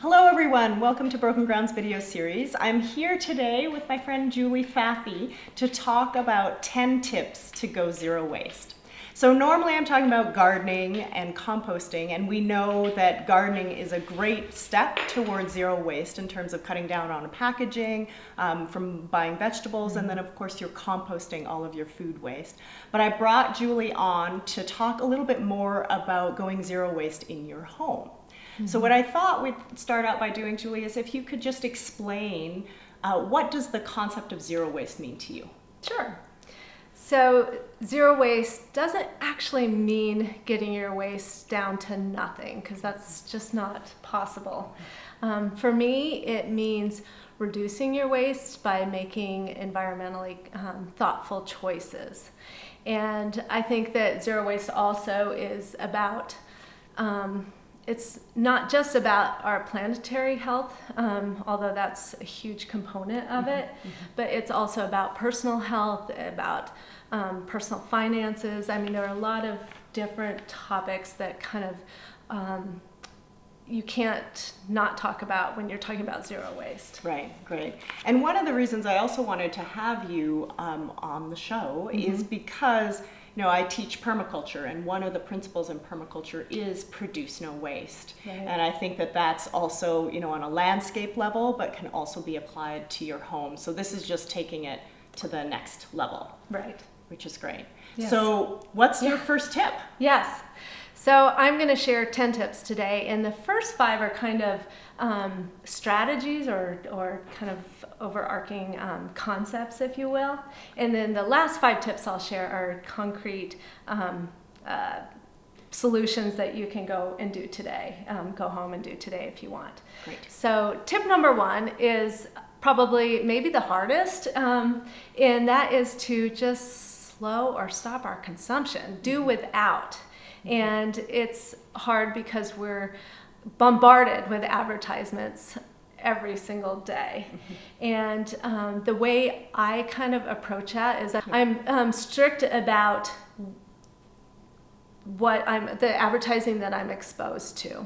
Hello everyone, welcome to Broken Grounds video series. I'm here today with my friend Julie Fathy to talk about 10 tips to go zero waste. So normally I'm talking about gardening and composting, and we know that gardening is a great step towards zero waste in terms of cutting down on packaging, from buying vegetables, and then of course you're composting all of your food waste. But I brought Julie on to talk a little bit more about going zero waste in your home. So what I thought we'd start out by doing, Julie, is if you could just explain what does the concept of zero waste mean to you? Sure. So zero waste doesn't actually mean getting your waste down to nothing, because that's just not possible. For me, it means reducing your waste by making environmentally thoughtful choices. And I think that zero waste also is about it's not just about our planetary health, although that's a huge component of it, but it's also about personal health, about personal finances. I mean, there are a lot of different topics that kind of you can't not talk about when you're talking about zero waste. Right, great. And one of the reasons I also wanted to have you on the show is because I teach permaculture, and one of the principles in permaculture is produce no waste. Right. And I think that that's also, on a landscape level, but can also be applied to your home. So this is just taking it to the next level. Right. Which is great. Yes. So what's your first tip? Yes. So I'm going to share 10 tips today, and the first 5 are kind of strategies or kind of overarching concepts, if you will. And then the last 5 tips I'll share are concrete solutions that you can go and do today, go home and do today if you want. Great. So tip number 1 is probably maybe the hardest, and that is to just slow or stop our consumption, do without. And it's hard because we're bombarded with advertisements every single day. And the way I kind of approach that is that I'm strict about the advertising that I'm exposed to.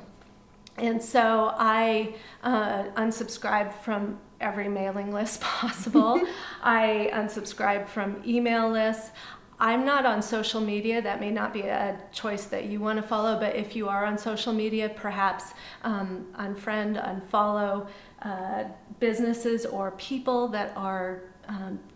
And so I unsubscribe from every mailing list possible. I unsubscribe from email lists. I'm not on social media. That may not be a choice that you want to follow, but if you are on social media, perhaps unfriend, unfollow businesses or people that are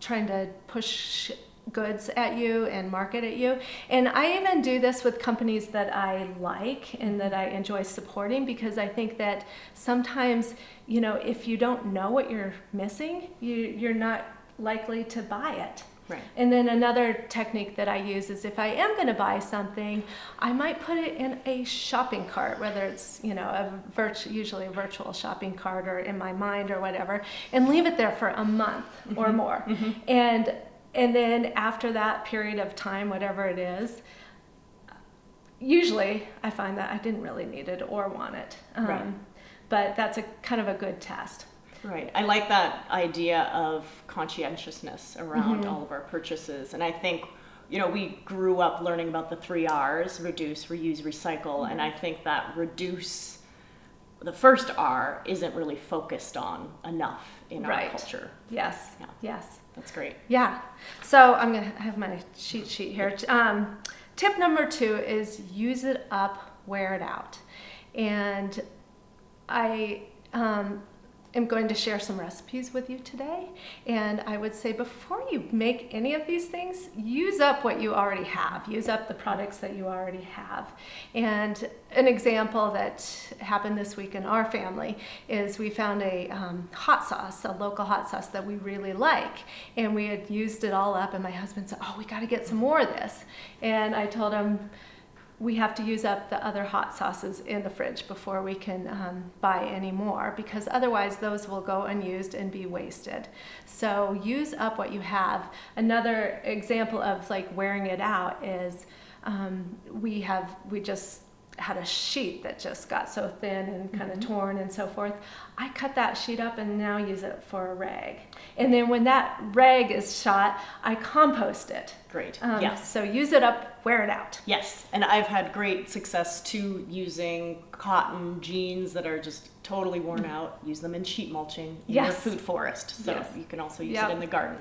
trying to push goods at you and market at you. And I even do this with companies that I like and that I enjoy supporting, because I think that sometimes, if you don't know what you're missing, you're not likely to buy it. Right. And then another technique that I use is if I am going to buy something, I might put it in a shopping cart, whether it's usually a virtual shopping cart or in my mind or whatever, and leave it there for a month or more. And then after that period of time, whatever it is, usually I find that I didn't really need it or want it. Right. But that's a kind of a good test. Right. I like that idea of conscientiousness around all of our purchases. And I think, we grew up learning about the 3 R's, reduce, reuse, recycle. And I think that reduce, the first R, isn't really focused on enough in our culture. Yes. Yeah. Yes. That's great. Yeah. So I'm going to have my cheat sheet here. Tip number 2 is use it up, wear it out. And I am going to share some recipes with you today. And I would say before you make any of these things, use up what you already have. Use up the products that you already have. And an example that happened this week in our family is we found a hot sauce, a local hot sauce that we really like. And we had used it all up, and my husband said, we got to get some more of this. And I told him, we have to use up the other hot sauces in the fridge before we can buy any more, because otherwise those will go unused and be wasted. So use up what you have. Another example of wearing it out is we just had a sheet that just got so thin and kind of torn and so forth. I cut that sheet up and now use it for a rag. And then when that rag is shot, I compost it. Great. So use it up, wear it out. Yes, and I've had great success too using cotton jeans that are just totally worn out. Use them in sheet mulching in your food forest. So you can also use it in the garden.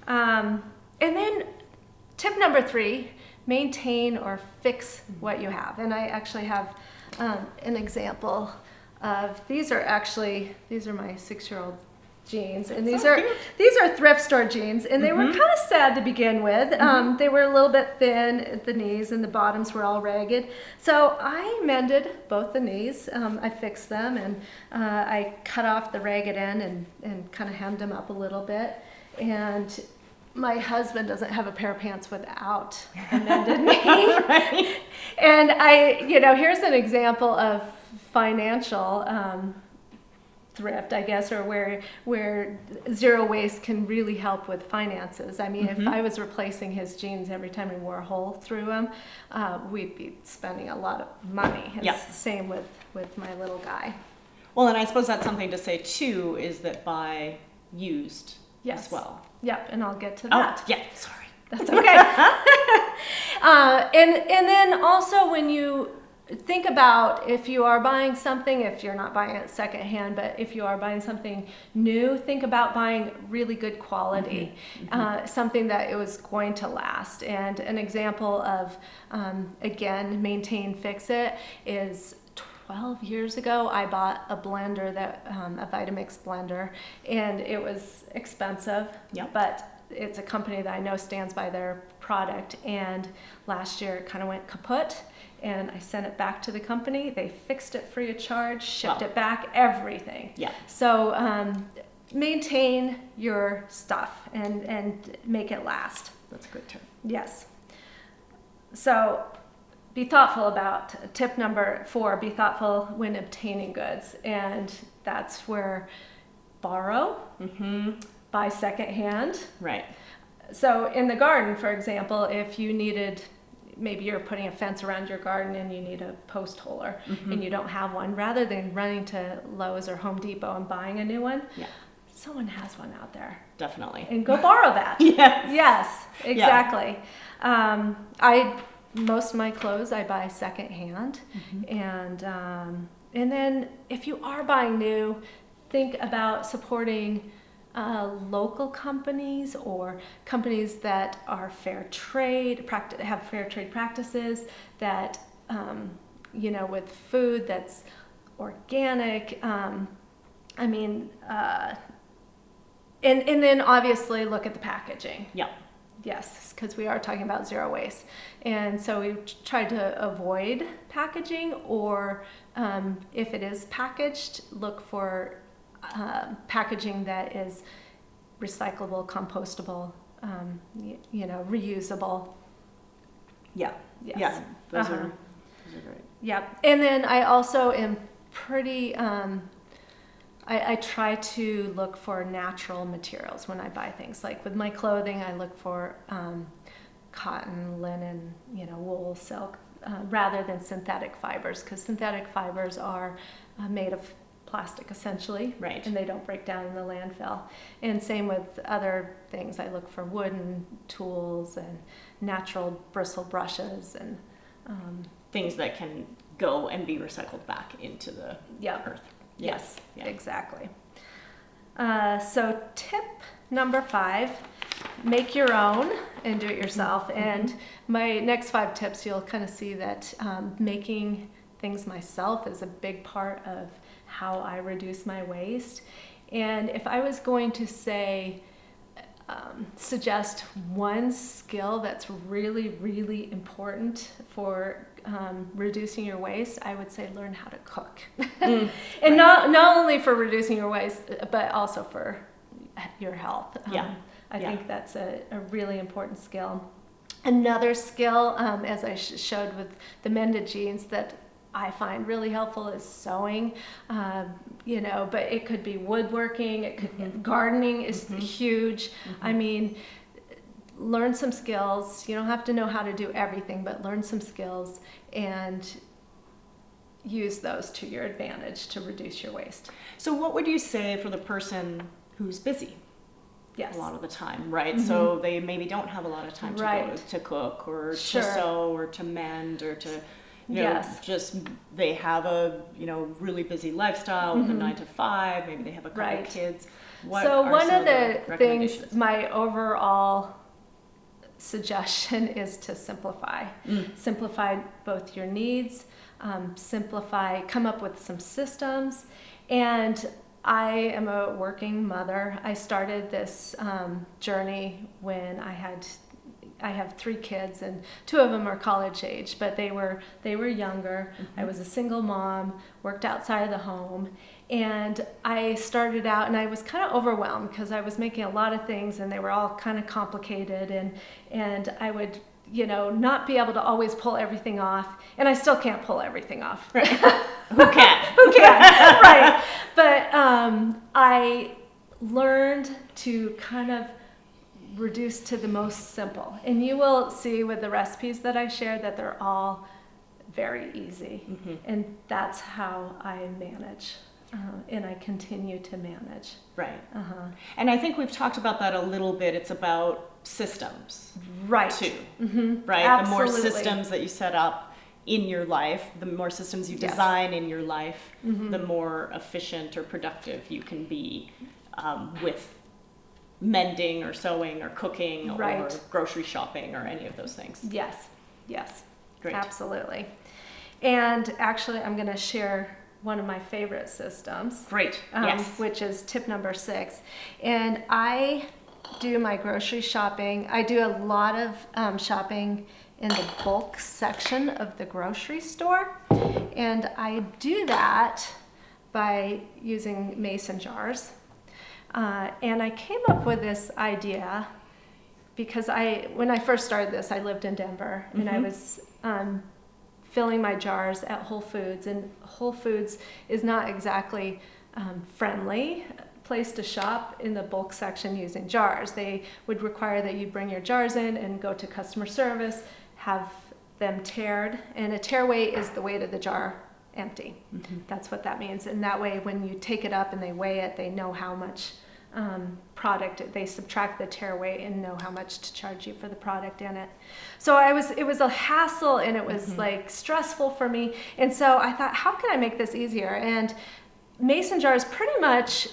And then tip number 3, maintain or fix what you have. And I actually have an example of, these are my 6-year-old jeans, and these are thrift store jeans, and they were kind of sad to begin with. They were a little bit thin at the knees, and the bottoms were all ragged. So I mended both the knees. I fixed them, and I cut off the ragged end and kind of hemmed them up a little bit. And my husband doesn't have a pair of pants without a mended knee. Right. And here's an example of financial thrift, I guess, or where zero waste can really help with finances. I mean, if I was replacing his jeans every time he wore a hole through them, we'd be spending a lot of money. It's the same with my little guy. Well, and I suppose that's something to say too, is that buy used as well. Yep, and I'll get to that. Oh, yeah, sorry. That's okay. And then also when you think about, if you are buying something, if you're not buying it secondhand, but if you are buying something new, think about buying really good quality, something that it was going to last. And an example of, again, maintain, fix it is 12 years ago, I bought a blender, a Vitamix blender, and it was expensive, but it's a company that I know stands by their product, and last year it kind of went kaput, and I sent it back to the company. They fixed it free of charge, shipped it back, everything. So maintain your stuff and make it last. That's a good term. Yes. So be thoughtful about tip number 4, be thoughtful when obtaining goods. And that's where borrow, buy secondhand. Right. So in the garden, for example, if you needed, maybe you're putting a fence around your garden and you need a post holer and you don't have one, rather than running to Lowe's or Home Depot and buying a new one, someone has one out there. Definitely. And go borrow that. Yes, exactly. Most of my clothes I buy secondhand, and then if you are buying new, think about supporting local companies or companies that are fair trade, have fair trade practices, that with food that's organic. And then obviously look at the packaging. Yes, because we are talking about zero waste. And so we tried to avoid packaging, or if it is packaged, look for packaging that is recyclable, compostable, reusable. Those are great. And then I also am pretty, I try to look for natural materials when I buy things. Like with my clothing, I look for cotton, linen, wool, silk, rather than synthetic fibers, because synthetic fibers are made of plastic essentially, and they don't break down in the landfill. And same with other things. I look for wooden tools and natural bristle brushes and things that can go and be recycled back into the earth. Yes, exactly. So tip number 5, make your own and do it yourself. And my next 5 tips, you'll kind of see that making things myself is a big part of how I reduce my waste. And if I was going to suggest one skill that's really, really important for reducing your waste, I would say learn how to cook. And not only for reducing your waste, but also for your health. I think that's a really important skill. Another skill, as I showed with the mended jeans, that I find really helpful is sewing, but it could be woodworking, it could be gardening is huge. I mean, learn some skills. You don't have to know how to do everything, but learn some skills and use those to your advantage to reduce your waste. So what would you say for the person who's busy? Yes. A lot of the time, right? So they maybe don't have a lot of time to go to cook or to sew or to mend or to, you know, just they have a, you know, really busy lifestyle with a 9 to 5. Maybe they have a couple of kids. So one of the things, my overall suggestion is to simplify. Simplify both your needs, come up with some systems. And I am a working mother. I started this journey when I have 3 kids, and 2 of them are college age, but they were younger. I was a single mom, worked outside of the home, and I started out and I was kind of overwhelmed because I was making a lot of things and they were all kind of complicated, and I would, you know, not be able to always pull everything off, and I still can't pull everything off. Right. Who can? Who can? Right. But I learned to kind of reduce to the most simple. And you will see with the recipes that I share that they're all very easy. And that's how I manage. And I continue to manage. Right. And I think we've talked about that a little bit. It's about systems. Right. Too. Right. Absolutely. The more systems that you set up in your life, the more systems you design in your life, the more efficient or productive you can be with mending or sewing or cooking or grocery shopping or any of those things. Yes. Great. Absolutely. And actually, I'm going to share one of my favorite systems. Great. Which is tip number 6. And I do my grocery shopping. I do a lot of shopping in the bulk section of the grocery store. And I do that by using mason jars. And I came up with this idea because when I first started this, I lived in Denver, and I was filling my jars at Whole Foods, and Whole Foods is not exactly friendly place to shop in the bulk section using jars. They would require that you bring your jars in and go to customer service, have them tared, and a tear weight is the weight of the jar empty. That's what that means. And that way, when you take it up and they weigh it, they know how much product, they subtract the tear weight and know how much to charge you for the product in it. So it was a hassle, and it was like stressful for me. And so I thought, how can I make this easier? And mason jars pretty much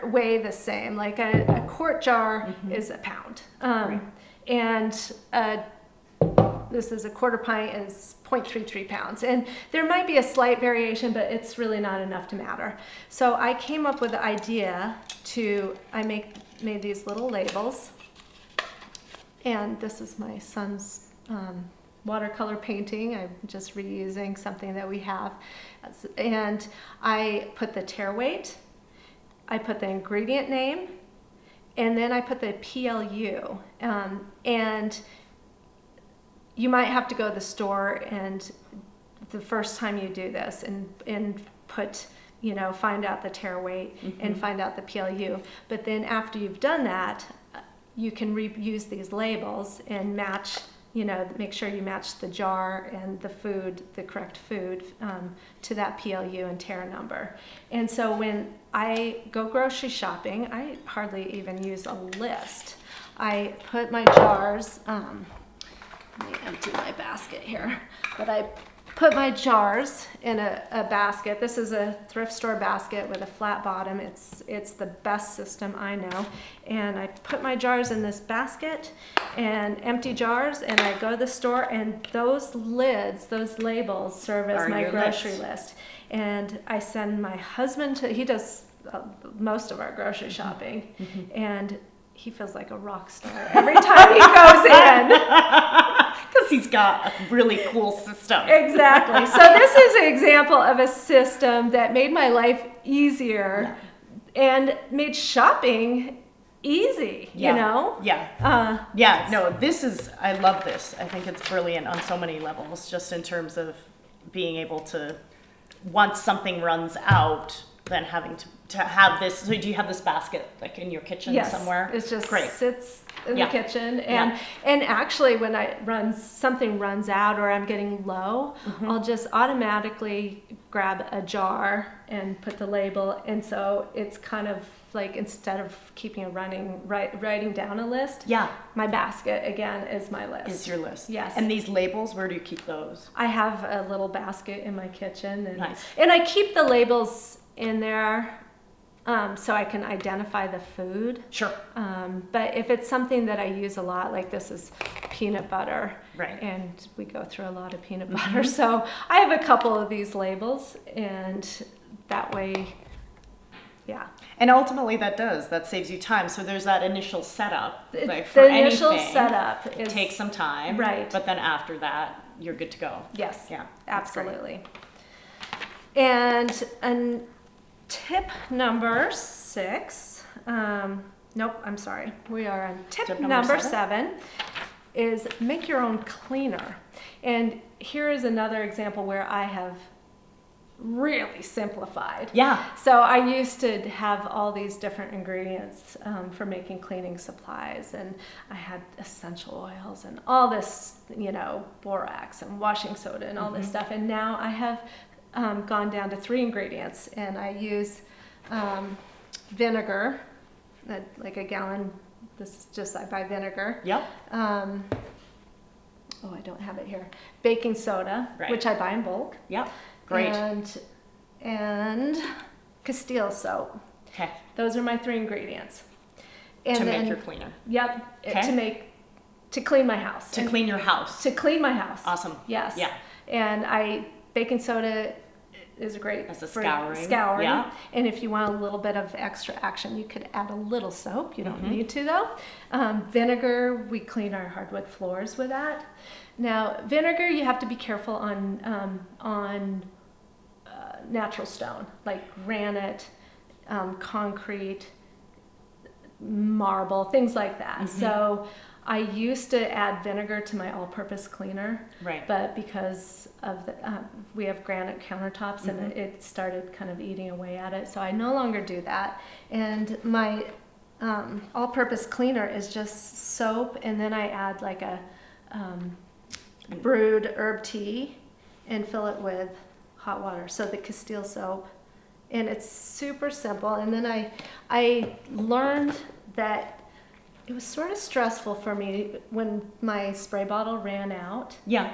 weigh the same. Like a quart jar is a pound. And this is a quarter pint is 0.33 pounds. And there might be a slight variation, but it's really not enough to matter. So I came up with the idea I made these little labels. And this is my son's watercolor painting. I'm just reusing something that we have. And I put the tear weight, I put the ingredient name, and then I put the PLU. And you might have to go to the store and the first time you do this and put, you know, find out the tear weight and find out the PLU. But then after you've done that, you can reuse these labels and match, you know, make sure you match the jar and the food, the correct food, to that PLU and tear number. And so when I go grocery shopping, I hardly even use a list. I put my jars, let me empty my basket here, but I put my jars in a basket. This is a thrift store basket with a flat bottom. It's the best system I know. And I put my jars in this basket and empty jars, and I go to the store, and those lids, those labels serve as my grocery list. And I send my husband he does most of our grocery shopping, and he feels like a rock star every time he goes in. Because he's got a really cool system. Exactly. So this is an example of a system that made my life easier and made shopping easy, you know? No, I love this. I think it's brilliant on so many levels, just in terms of being able to, once something runs out, then having to have this. So do you have this basket like in your kitchen somewhere? It just Great. sits in the kitchen, and actually when something runs out or I'm getting low, I'll just automatically grab a jar and put the label, and so it's kind of like, instead of keeping writing down a list, my basket again is my list. Is your list. Yes. And these labels, where do you keep those? I have a little basket in my kitchen, and nice. And I keep the labels in there so I can identify the food. Sure. But if it's something that I use a lot, like this is peanut butter, right? And we go through a lot of peanut butter, so I have a couple of these labels, and that way. Yeah. And ultimately that saves you time. So there's that initial setup. Like for the initial anything, setup takes some time. Right. But then after that, you're good to go. Yes. Yeah. Absolutely. And tip number 6. Nope, I'm sorry. We are on tip number 7 is make your own cleaner. And here is another example where I have really simplified. Yeah. So I used to have all these different ingredients for making cleaning supplies, and I had essential oils and all this, borax and washing soda and all this stuff. And now I have gone down to 3 ingredients, and I use vinegar, like a gallon. This is just, I buy vinegar. Yep. I don't have it here. Baking soda, which I buy in bulk. Yep. Great. And castille soap. Okay. Those are my 3 ingredients. And to then, make your cleaner. Yep. Okay. To clean my house. To clean your house. To clean my house. Awesome. Yes. Yeah. And baking soda is great as a for scouring. Yeah. And if you want a little bit of extra action, you could add a little soap. You don't need to though. Vinegar, we clean our hardwood floors with that. Now, vinegar, you have to be careful on natural stone, like granite, concrete, marble, things like that. So I used to add vinegar to my all-purpose cleaner, but because of we have granite countertops, and it started kind of eating away at it, so I no longer do that. And my all-purpose cleaner is just soap, and then I add like a brewed herb tea and fill it with hot water, so the castille soap, and it's super simple. And then I learned that it was sort of stressful for me when my spray bottle ran out. Yeah.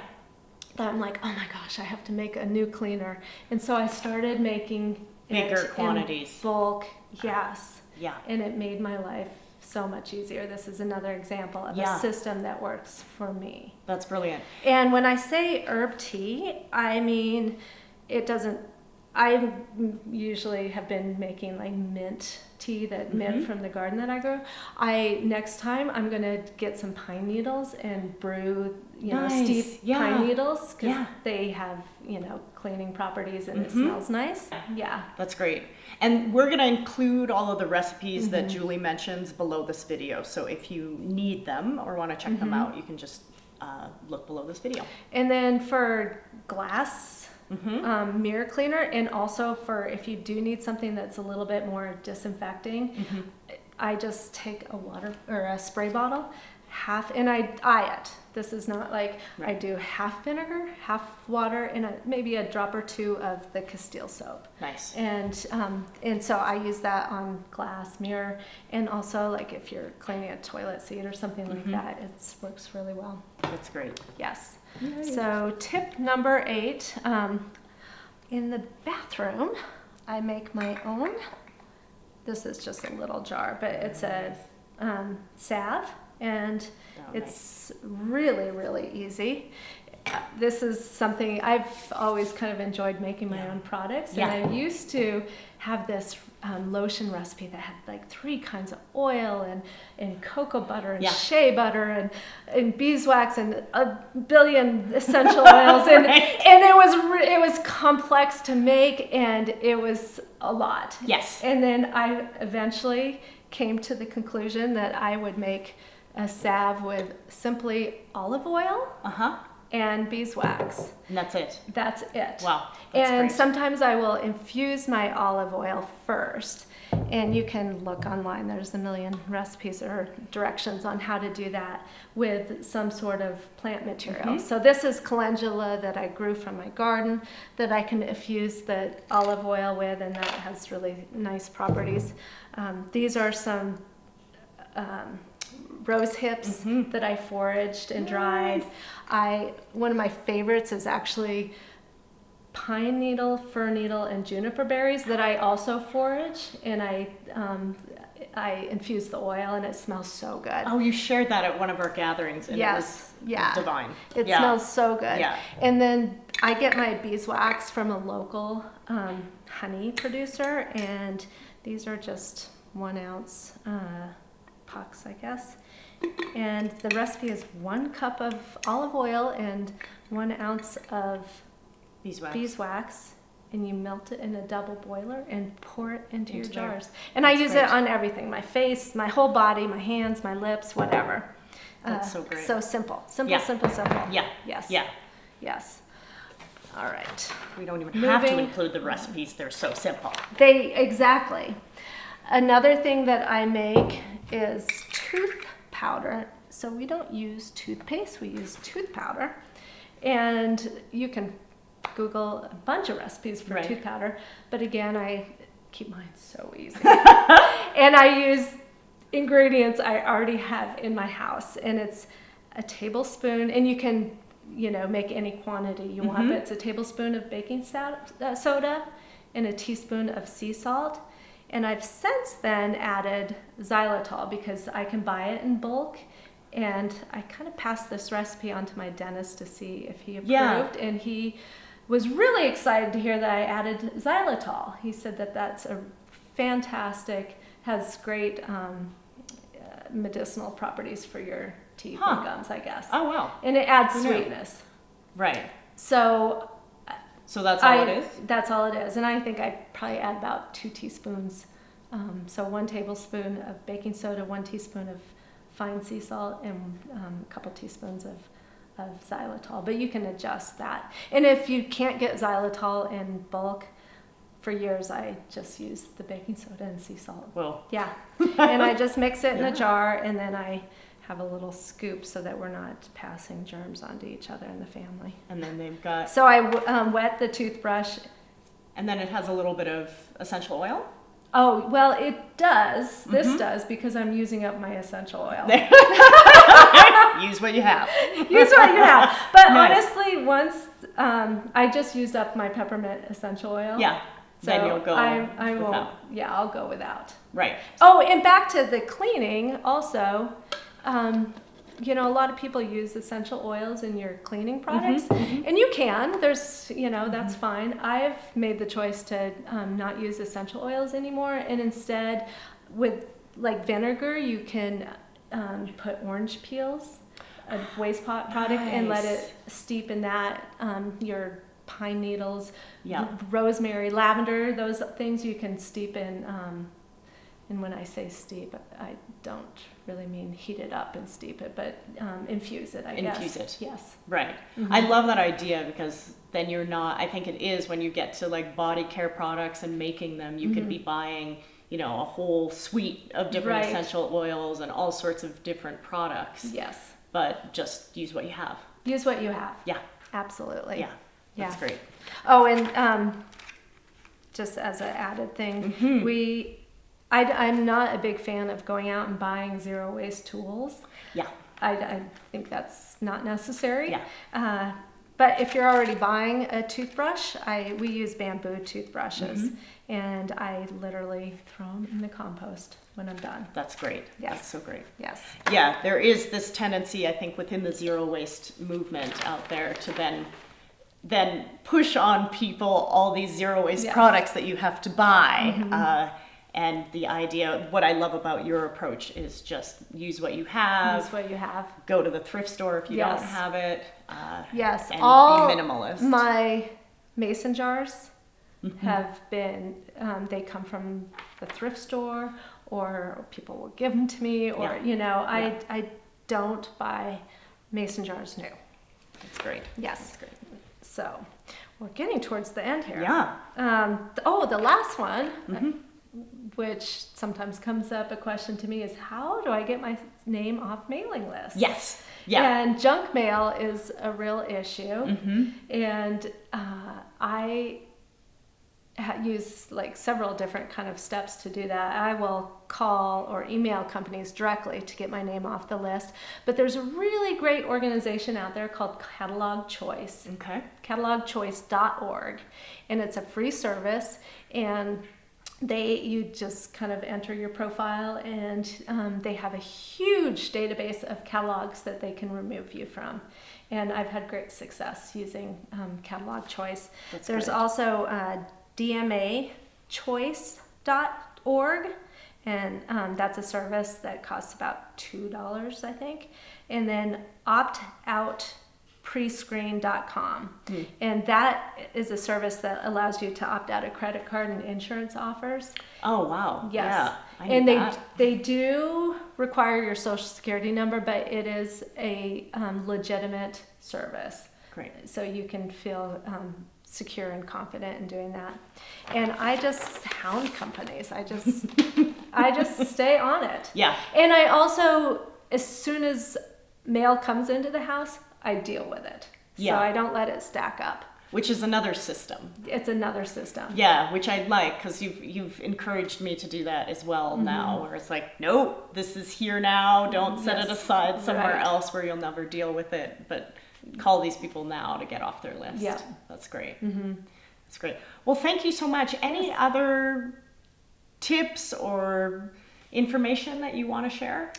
That I'm like, oh my gosh, I have to make a new cleaner, and so I started making bigger it quantities, in bulk. Yes. Yeah. And it made my life so much easier. This is another example of a system that works for me. That's brilliant. And when I say herb tea, I mean, it doesn't, I usually have been making like mint tea, that mint from the garden that I grow. Next time I'm going to get some pine needles and brew, steep pine needles, because they have, cleaning properties, and it smells nice. Yeah. That's great. And we're going to include all of the recipes that Julie mentions below this video. So if you need them or want to check them out, you can just look below this video. And then for glass mirror cleaner, and also for if you do need something that's a little bit more disinfecting, I just take a water or a spray bottle, and I eye it. This is not like I do half vinegar, half water, and maybe a drop or 2 of the castille soap. Nice. And so I use that on glass mirror, and also like if you're cleaning a toilet seat or something like that, it works really well. That's great. Yes. So tip number 8, in the bathroom, I make my own. This is just a little jar, but it's a salve, and it's really, really easy. This is something I've always kind of enjoyed, making my own products. And I used to have this lotion recipe that had like 3 kinds of oil and cocoa butter and shea butter and beeswax and a billion essential oils. And it was complex to make, and it was a lot. Yes. And then I eventually came to the conclusion that I would make a salve with simply olive oil, and beeswax. And that's it. That's it. Wow. That's And great. sometimes I will infuse my olive oil first. And you can look online, there's a million recipes or directions on how to do that with some sort of plant material. So this is calendula that I grew from my garden that I can infuse the olive oil with, and that has really nice properties. These are some rose hips that I foraged and dried. One of my favorites is actually pine needle, fir needle, and juniper berries that I also forage, and I infuse the oil, and it smells so good. Oh, you shared that at one of our gatherings, and it was divine. It smells so good. Yeah. And then I get my beeswax from a local honey producer, and these are just 1 ounce pucks, I guess. And the recipe is 1 cup of olive oil and 1 ounce of beeswax, and you melt it in a double boiler and pour it into your jars. And I use it on everything, my face, my whole body, my hands, my lips, whatever. That's so great. So simple. Yeah. Simple. Yeah. Yes. Yeah. Yes. All right. We don't even have to include the recipes. They're so simple. Exactly. Another thing that I make is tooth powder. So we don't use toothpaste, we use tooth powder. And you can Google a bunch of recipes for tooth powder, but again, I keep mine so easy. And I use ingredients I already have in my house, and it's a tablespoon, and you can, make any quantity you want, but it's a tablespoon of baking soda and a teaspoon of sea salt. And I've since then added xylitol because I can buy it in bulk. And I kind of passed this recipe on to my dentist to see if he approved, and he was really excited to hear that I added xylitol. He said that that's a fantastic, has great medicinal properties for your teeth and gums, I guess. Oh, wow. And it adds sweetness. Right. So that's all it is? That's all it is. And I think I probably add about 2 teaspoons. So 1 tablespoon of baking soda, 1 teaspoon of fine sea salt, and a couple teaspoons of xylitol, but you can adjust that. And if you can't get xylitol in bulk, for years I just used the baking soda and sea salt. Well. Yeah. And I just mix it in a jar, and then I have a little scoop so that we're not passing germs onto each other in the family. And then they've got... So I wet the toothbrush. And then it has a little bit of essential oil? Oh, well, it does. This does, because I'm using up my essential oil. Use what you have. Use what you have. But honestly, once I just used up my peppermint essential oil. Yeah. So then you'll go without. Yeah, I'll go without. Right. Oh, and back to the cleaning also. A lot of people use essential oils in your cleaning products, and you can. There's, that's fine. I've made the choice to not use essential oils anymore, and instead, with like vinegar, you can put orange peels, a waste product, and let it steep in that. Your pine needles, rosemary, lavender, those things you can steep in. And when I say steep, I don't really mean heat it up and steep it, but infuse it, I guess. Infuse it. Yes. Right. I love that idea, because then you're not, I think it is when you get to like body care products and making them, you could be buying, a whole suite of different essential oils and all sorts of different products. Yes. But just use what you have. Use what you have. Yeah. Absolutely. Yeah. That's great. Oh, and just as an added thing, I'm not a big fan of going out and buying zero waste tools. Yeah. I think that's not necessary. Yeah. But if you're already buying a toothbrush, we use bamboo toothbrushes, and I literally throw them in the compost when I'm done. That's great. Yes. That's so great. Yes. Yeah, there is this tendency, I think, within the zero waste movement out there to then push on people all these zero waste products that you have to buy. And the idea, what I love about your approach is just use what you have. Use what you have. Go to the thrift store if you don't have it. Yes. And all be minimalist. My mason jars have been, they come from the thrift store, or people will give them to me, or, I don't buy mason jars new. That's great. Yes. That's great. So we're getting towards the end here. Yeah. The last one, which sometimes comes up a question to me, is how do I get my name off mailing lists? Yes. Yeah. And junk mail is a real issue. And I use like several different kind of steps to do that. I will call or email companies directly to get my name off the list. But there's a really great organization out there called Catalog Choice. Okay. catalogchoice.org. And it's a free service. And you just kind of enter your profile, and they have a huge database of catalogs that they can remove you from. And I've had great success using Catalog Choice. There's also dmachoice.org, and that's a service that costs about $2, I think. And then optoutprescreen.com. And that is a service that allows you to opt out of credit card and insurance offers. Oh, wow. Yes. Yeah, And they do require your social security number, but it is a legitimate service. Great. So you can feel secure and confident in doing that. And I just hound companies. I just stay on it. Yeah. And I also, as soon as mail comes into the house, I deal with it. Yeah. So I don't let it stack up. Which is another system. It's another system. Yeah, which I like, because you've encouraged me to do that as well now, where it's like, nope, this is here now. Don't set it aside somewhere else where you'll never deal with it. But call these people now to get off their list. Yeah. That's great. That's great. Well, thank you so much. Any other tips or information that you want to share?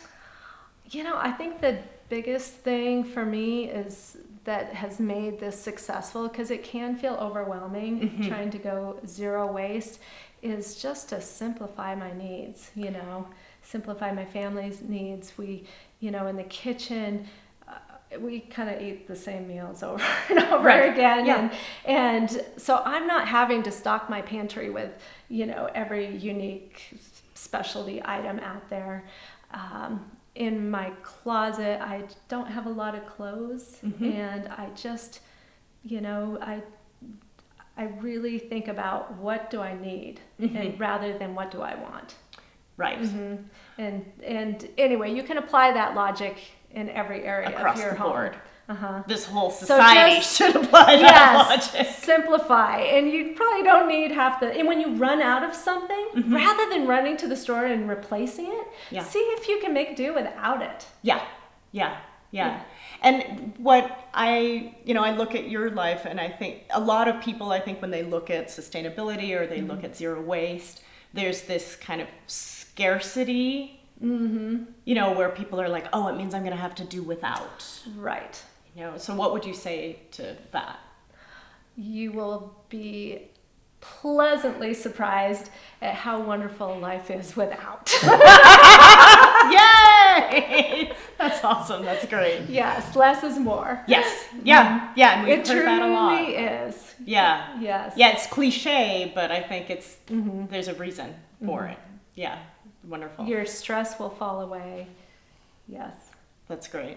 I think the biggest thing for me is that has made this successful, because it can feel overwhelming trying to go zero waste, is just to simplify my needs, simplify my family's needs. We, in the kitchen, we kind of eat the same meals over and over again. Yeah. And so I'm not having to stock my pantry with, every unique specialty item out there. In my closet, I don't have a lot of clothes, and I just, I really think about what do I need, and rather than what do I want. Right. And anyway, you can apply that logic in every area Across of your the home. board. Uh-huh. This whole society should apply that logic. Simplify. And you probably don't need and when you run out of something, rather than running to the store and replacing it, see if you can make do without it. Yeah. And what I look at your life, and I think a lot of people, when they look at sustainability or they look at zero waste, there's this kind of scarcity, where people are like, oh, it means I'm going to have to do without. Right. So what would you say to that? You will be pleasantly surprised at how wonderful life is without. Yay! That's awesome. That's great. Yes, less is more. Yes. Yeah. And we've heard that a lot. It truly is. Yeah. Yes. Yeah, it's cliche, but I think it's there's a reason for it. Yeah. Wonderful. Your stress will fall away. Yes. That's great.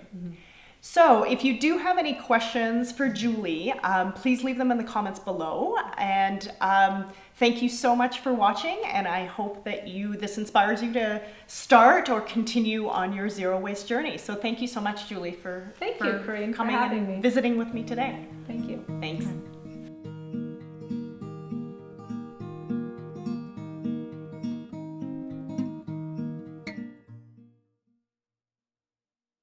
So if you do have any questions for Julie, please leave them in the comments below. And thank you so much for watching. And I hope that this inspires you to start or continue on your zero waste journey. So thank you so much, Julie, for Kareen, coming for having and me. visiting with me today. Thank you. Thanks.